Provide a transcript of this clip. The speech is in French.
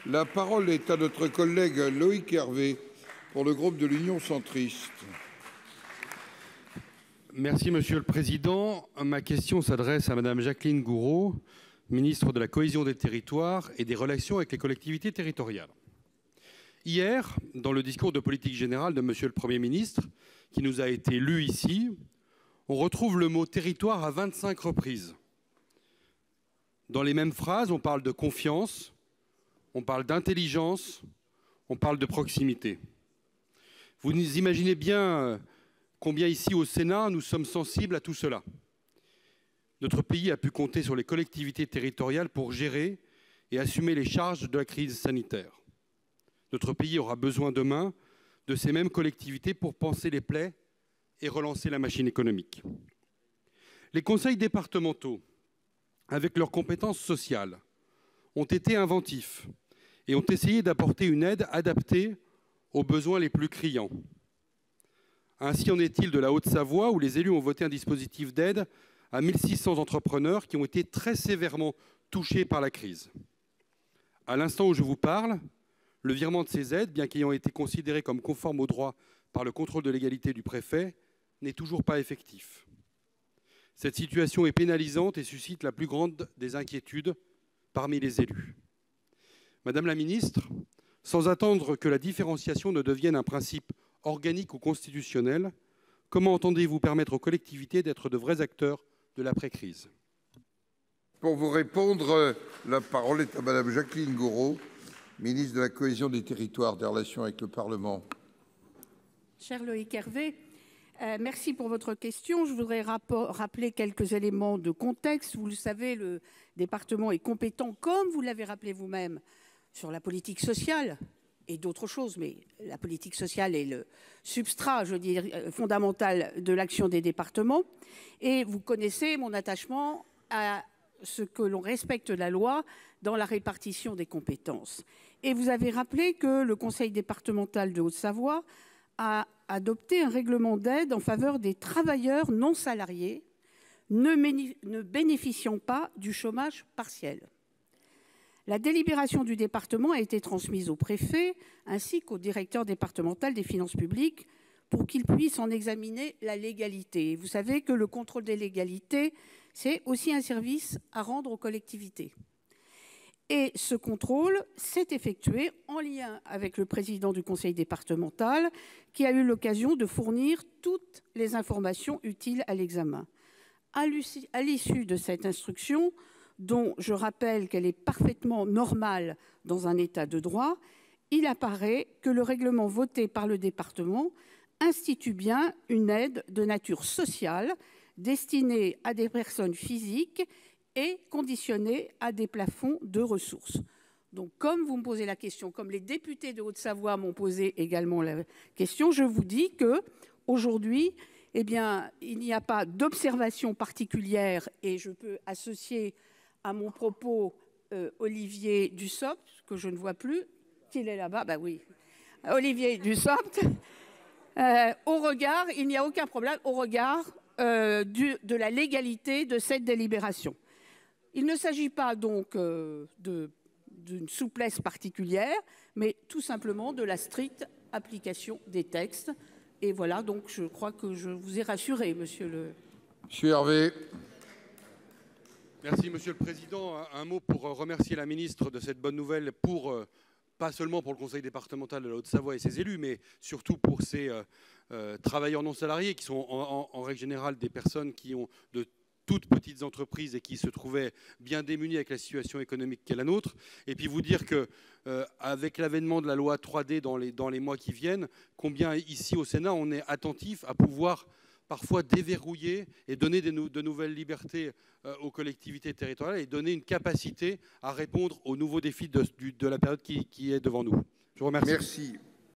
La parole est à notre collègue Loïc Hervé pour le groupe de l'Union centriste. Merci Monsieur le Président. Ma question s'adresse à Madame Jacqueline Gourault, ministre de la Cohésion des Territoires et des Relations avec les collectivités territoriales. Hier, dans le discours de politique générale de Monsieur le Premier ministre, qui nous a été lu ici, on retrouve le mot territoire à 25 reprises. Dans les mêmes phrases, on parle de confiance, on parle d'intelligence, on parle de proximité. Vous imaginez bien combien ici au Sénat, nous sommes sensibles à tout cela. Notre pays a pu compter sur les collectivités territoriales pour gérer et assumer les charges de la crise sanitaire. Notre pays aura besoin demain de ces mêmes collectivités pour panser les plaies et relancer la machine économique. Les conseils départementaux, avec leurs compétences sociales, ont été inventifs et ont essayé d'apporter une aide adaptée aux besoins les plus criants. Ainsi en est-il de la Haute-Savoie, où les élus ont voté un dispositif d'aide à 1600 entrepreneurs qui ont été très sévèrement touchés par la crise. À l'instant où je vous parle, le virement de ces aides, bien qu'ayant été considéré comme conforme au droit par le contrôle de légalité du préfet, n'est toujours pas effectif. Cette situation est pénalisante et suscite la plus grande des inquiétudes parmi les élus. Madame la ministre, sans attendre que la différenciation ne devienne un principe organique ou constitutionnel, comment entendez-vous permettre aux collectivités d'être de vrais acteurs de l'après-crise? Pour vous répondre, la parole est à Madame Jacqueline Gourault, ministre de la Cohésion des Territoires, des Relations avec le Parlement. Cher Loïc Hervé, merci pour votre question. Je voudrais rappeler quelques éléments de contexte. Vous le savez, le département est compétent, comme vous l'avez rappelé vous-même, sur la politique sociale et d'autres choses, mais la politique sociale est le substrat, je dirais, fondamental de l'action des départements. Et vous connaissez mon attachement à ce que l'on respecte la loi dans la répartition des compétences. Et vous avez rappelé que le Conseil départemental de Haute-Savoie a adopté un règlement d'aide en faveur des travailleurs non salariés ne bénéficiant pas du chômage partiel. La délibération du département a été transmise au préfet ainsi qu'au directeur départemental des finances publiques pour qu'ils puissent en examiner la légalité. Vous savez que le contrôle des légalités, c'est aussi un service à rendre aux collectivités. Et ce contrôle s'est effectué en lien avec le président du conseil départemental qui a eu l'occasion de fournir toutes les informations utiles à l'examen. À l'issue de cette instruction, dont je rappelle qu'elle est parfaitement normale dans un état de droit, il apparaît que le règlement voté par le département institue bien une aide de nature sociale destinée à des personnes physiques et conditionnée à des plafonds de ressources. Donc, comme vous me posez la question, comme les députés de Haute-Savoie m'ont posé également la question, je vous dis qu'aujourd'hui, eh bien, il n'y a pas d'observation particulière et je peux associer à mon propos Olivier Dussopt, que je ne vois plus, qu'il est là-bas, ben oui, Olivier Dussopt, au regard, il n'y a aucun problème, au regard de la légalité de cette délibération. Il ne s'agit pas donc d'une souplesse particulière, mais tout simplement de la stricte application des textes. Et voilà, donc je crois que je vous ai rassuré, monsieur le... Monsieur Hervé. Merci, Monsieur le Président. Un mot pour remercier la ministre de cette bonne nouvelle, pas seulement pour le Conseil départemental de la Haute-Savoie et ses élus, mais surtout pour ces travailleurs non salariés qui sont en règle générale des personnes qui ont de toutes petites entreprises et qui se trouvaient bien démunies avec la situation économique qu'est la nôtre. Et puis vous dire qu'avec l'avènement de la loi 3D dans les mois qui viennent, combien ici au Sénat on est attentif à pouvoir parfois déverrouiller et donner de nouvelles libertés aux collectivités territoriales et donner une capacité à répondre aux nouveaux défis de la période qui est devant nous. Je vous remercie. Merci.